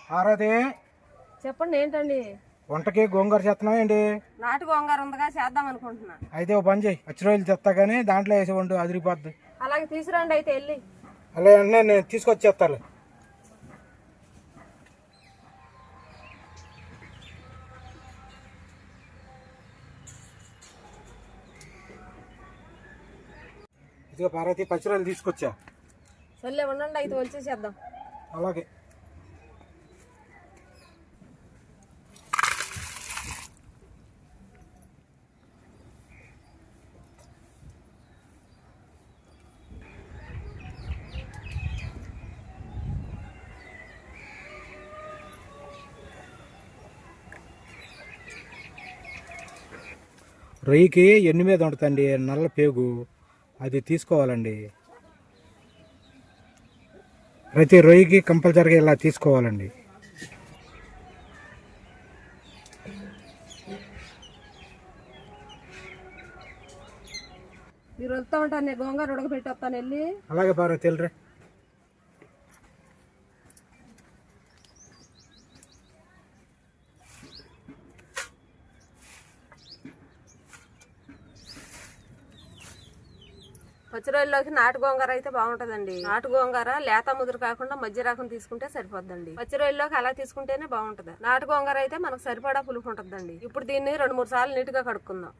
ఆరాధే చెప్పండి. ఏంటండి? వంటకి గోంగూర చేస్తున్నావు ఏంటి? నాటు గోంగూర ఉందిగా, చేద్దాం అనుకుంటున్నా. అయితే ఓ పని చేయి, పచ్చి రోజులు తెస్తా కానీ దాంట్లో వేసి వండు, అదిరిపోద్ది. అలాగే తీసుకురండి అయితే వెళ్ళి. అలాగే అంటే నేను తీసుకొచ్చేస్తాను. ఇదిగో పార్వతి, పచ్చి రోజులు తీసుకొచ్చా. సర్లే ఉండండి అయితే వచ్చేసేద్దాం. అలాగే. రొయ్యకి ఎన్ని మీద ఉంటుందండి నల్ల పేగు, అది తీసుకోవాలండి. ప్రతి రొయ్యకి కంపల్సరీగా ఇలా తీసుకోవాలండి. మీరు వెళ్తా ఉంటాను, నేను గోంగూర ఉడకబెట్టి వస్తాను వెళ్ళి. అలాగే పార్వతి, వెళ్ళరా. పచ్చి రోజుల్లోకి నాటు గోంగూర అయితే బాగుంటదండి. నాటు గోంగూర లేత ముదురు కాకుండా మధ్య రకం తీసుకుంటే సరిపోద్దండి. పచ్చి రోజుల్లోకి అలా తీసుకుంటేనే బాగుంటది. నాటు గోంగూర అయితే మనకు సరిపడా పులుపు ఉంటదండి. ఇప్పుడు దీన్ని 2-3 సార్లు నీట్ గా కడుక్కుందాం.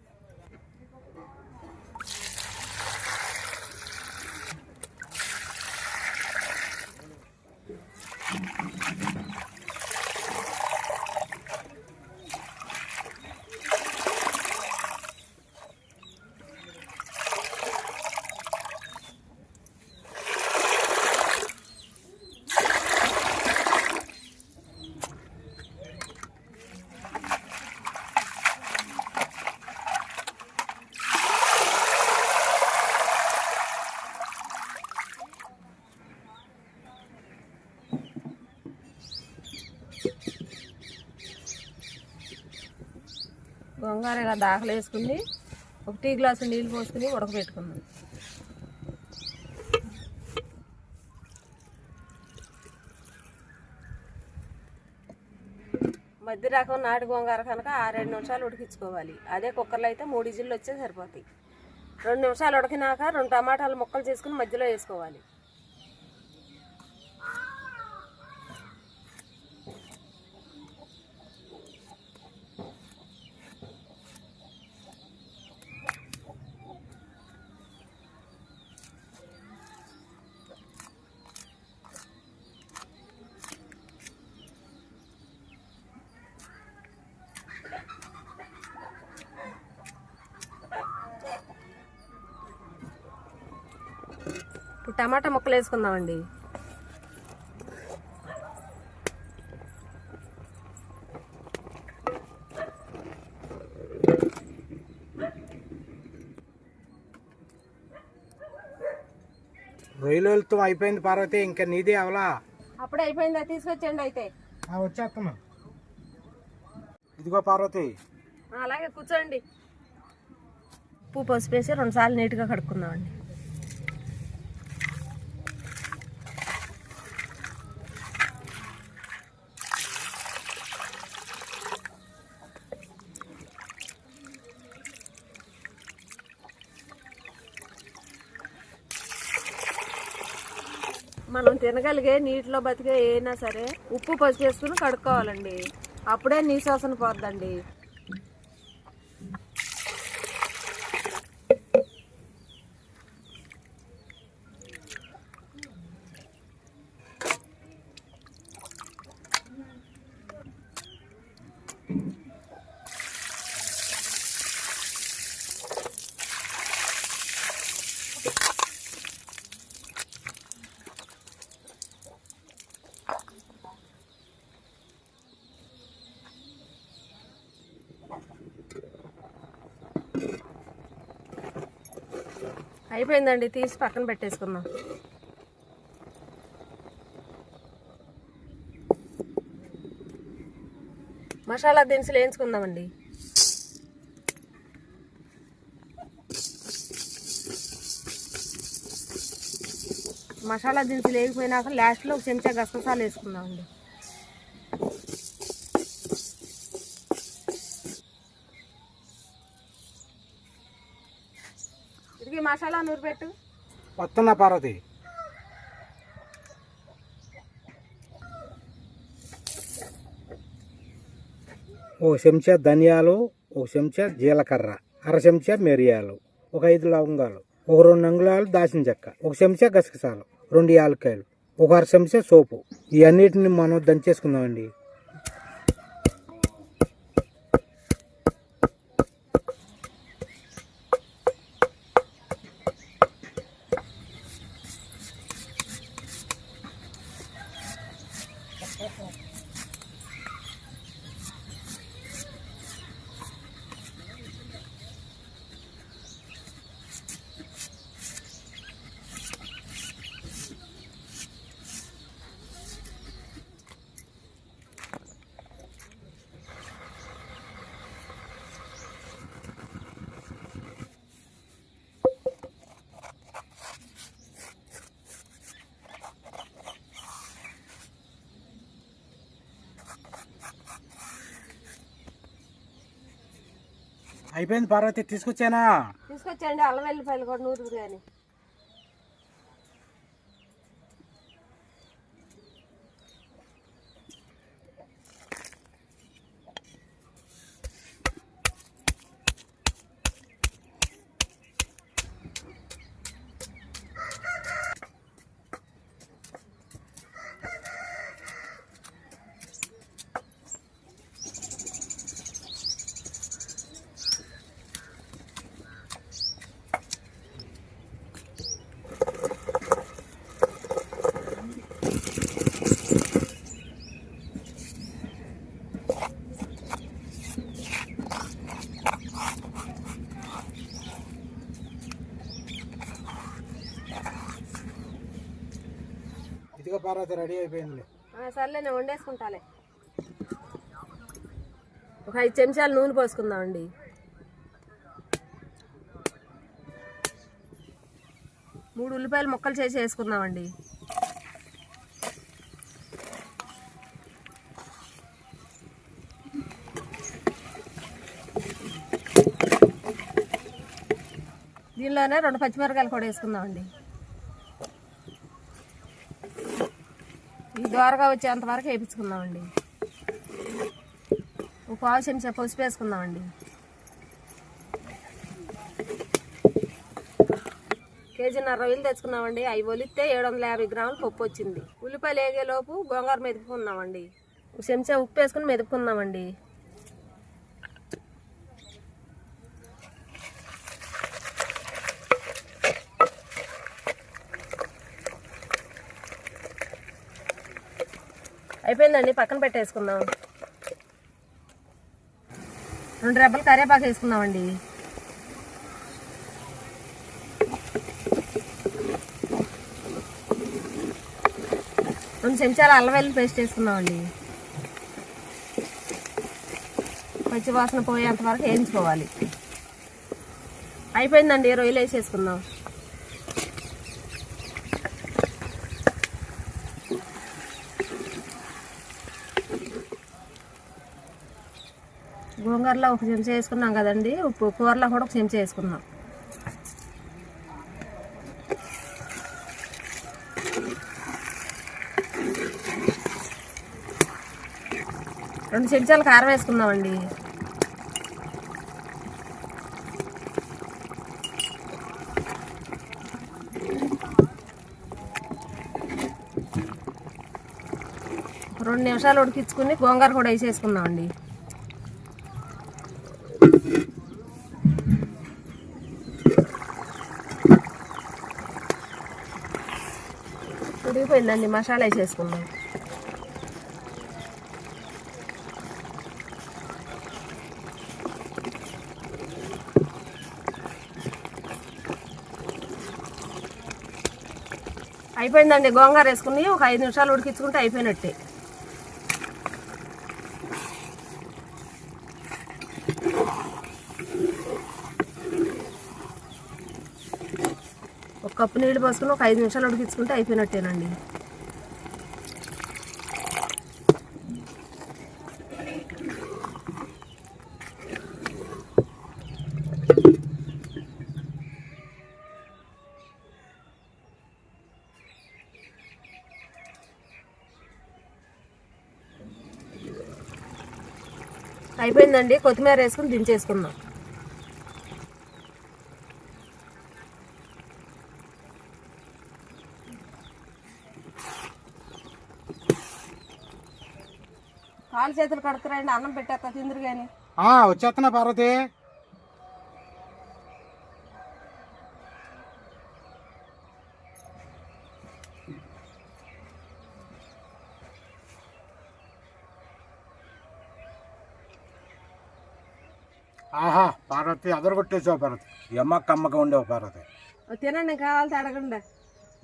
గోంగూర ఇలా దాఖలు వేసుకుని 1 టీ గ్లాసు నీళ్ళు పోసుకుని ఉడకబెట్టుకుందాం. మధ్య రకం నాటు గోంగూర కనుక 6-7 నిమిషాలు ఉడికించుకోవాలి. అదే కుక్కర్లో అయితే 3 విజిల్లు వచ్చే సరిపోతాయి. 2 నిమిషాలు ఉడికినాక 2 టమాటాలు ముక్కలు చేసుకుని మధ్యలో వేసుకోవాలి. ఇప్పుడు టమాటా ముక్కలు వేసుకుందామండి. రొయ్యలతో అయిపోయింది పార్వతి, ఇంకా నీదే అవలా? అప్పుడే అయిపోయిందా? తీసుకొచ్చేయండి అయితే. వచ్చేస్తున్నా. ఇదిగో పార్వతి. అలాగే కూర్చోండి. ఉప్పు పసుపు వేసి 2 సార్లు నీట్గా కడుక్కుందామండి. మనం తినగలిగే నీటిలో బతికే అయినా సరే ఉప్పు పసుపు వేసుకుని కడుక్కోవాలండి. అప్పుడే నీశ్వాసన పోద్దండి. అయిపోయిందండి, తీసి పక్కన పెట్టేసుకుందాం. మసాలా దినుసులు వేయించుకుందామండి. మసాలా దినుసులు వేగిపోయినాక లాస్ట్లో 1 చెంచా గసగసాలు వేసుకుందామండి. మసాలా నూరు పెట్టు. వస్తున్న పార్వతి. ఒక చెంచా ధనియాలు, ఒక చెంచా జీలకర్ర, అర చెంచా మిరియాలు, ఒక 5 లవంగాలు, ఒక 2 అంగుళాలు దాచిన చెక్క, ఒక చెంచా గసగసాలు, 2 యాలక్కాయలు, ఒక అర చెంచా సోపు. ఇవన్నిటిని మనం దంచేసుకుందామండి. అయిపోయింది పార్వతి, తీసుకొచ్చానా? తీసుకొచ్చాండి. అల్లం వెల్లిపాయలు కూడా నూరు కానీ. ఇదిగో పార్వతి, రెడీ అయిపోయింది. సర్లే, నేను వండేసుకుంటాలే. ఒక 5 చెంచాలు నూనె పోసుకుందామండి. మూడు ఉల్లిపాయలు ముక్కలు చేసి వేసుకుందామండి. దీనిలోనే 2 పచ్చిమిరకాయలు కూడా వేసుకుందామండి. ఈ ద్వారగా వచ్చేంత వరకు వేయించుకుందామండి. ఒక 1/2 చెంచా పసుపు వేసుకుందామండి. కేజీన్నర రొయ్యలు తెచ్చుకున్నామండి. అవి ఒలిస్తే 750 గ్రాములు పప్పు వచ్చింది. ఉల్లిపాయలు వేగేలోపు గోంగూర మెదుపుకున్నామండి. ఒక చెంచా ఉప్పు వేసుకుని మెదుపుకుందామండి. అయిపోయిందండి, పక్కన పెట్టేసుకుందాం. 2 రెబ్బలు కరివేపాకు వేసుకుందామండి. రెండు చెంచాలు అల్లం వెల్లుల్లి పేస్ట్ వేసుకుందామండి. పచ్చి వాసన పోయేంత వరకు వేయించుకోవాలి. అయిపోయిందండి, రొయ్యలు వేసేసుకుందాం. గోంగూరలో 1 చెంచా వేసుకున్నాం కదండి. ఉప్పు కూరలో కూడా 1 చెంచా వేసుకుందాం. రెండు చెంచాలు కారం వేసుకుందామండి. ఒక 2 నిమిషాలు ఉడికించుకుని గోంగూర కూడా వేసేసుకుందామండి. ఉడికిపోయిందండి, మసాలా వేసేసుకుందాం. అయిపోయిందండి, గోంగూర వేసుకుని ఒక 5 నిమిషాలు ఉడికించుకుంటే అయిపోయినట్టే. ఒక కప్పు నీళ్ళు పోసుకుని ఒక 5 నిమిషాలు ఉడికించుకుంటే అయిపోయినట్టేనండి. అయిపోయిందండి. కొత్తిమీర వేసుకుని దించేసుకుందాం. కాలు చేతులు కడుతురండి, అన్నం పెట్టేస్తా తిందురు కానీ. వచ్చేస్తున్నా పార్వతి. ఆహా పార్వతి, అదరగొట్టేసావు పార్వతి. ఎమ్మక్క అమ్మగా ఉండేవు పార్వతి. తినండి, కావాలంటే అడగండి.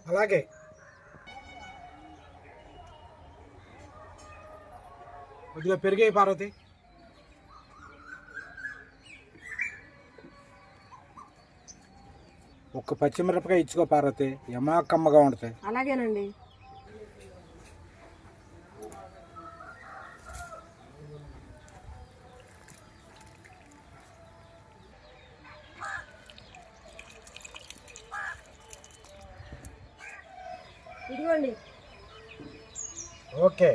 అలాగే. కొద్దిగా పెరిగాయి పార్వతి. ఒక్క పచ్చిమిరపకాయ ఇచ్చుకో పార్వతి, ఎమ్మకమ్మగా ఉంటాయి. అలాగేనండి. ఇదిగోండి. ఓకే.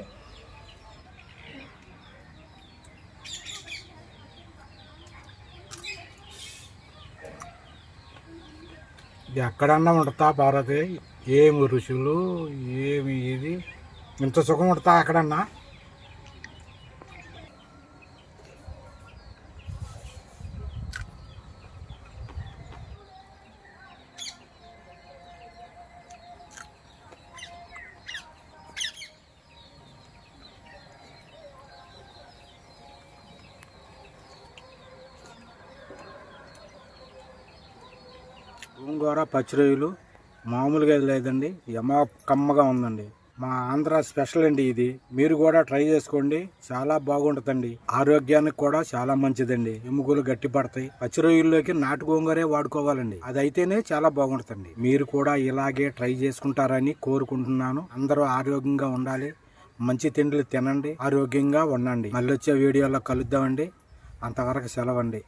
ఎక్కడన్నా ఉంటుందా పార్వతి? ఏమి రుచులు, ఏమి ఇది, ఇంత సుఖం ఉంటుందా ఎక్కడన్నా? గోంగూర పచ్చి రొయ్యలు మామూలుగా లేదండి, కమ్మగా ఉందండి. మా ఆంధ్ర స్పెషల్ అండి ఇది. మీరు కూడా ట్రై చేసుకోండి, చాలా బాగుంటుందండి. ఆరోగ్యానికి కూడా చాలా మంచిదండి. ఎముకలు గట్టి పడతాయి. పచ్చి రొయ్యల్లోకి నాటు గోంగూరే వాడుకోవాలండి, అదైతేనే చాలా బాగుంటుందండి. మీరు కూడా ఇలాగే ట్రై చేసుకుంటారని కోరుకుంటున్నాను. అందరూ ఆరోగ్యంగా ఉండాలి, మంచి తిండిలు తినండి, ఆరోగ్యంగా ఉండండి. మళ్ళీ వచ్చే వీడియోలో కలుద్దామండి. అంతవరకు సెలవండి.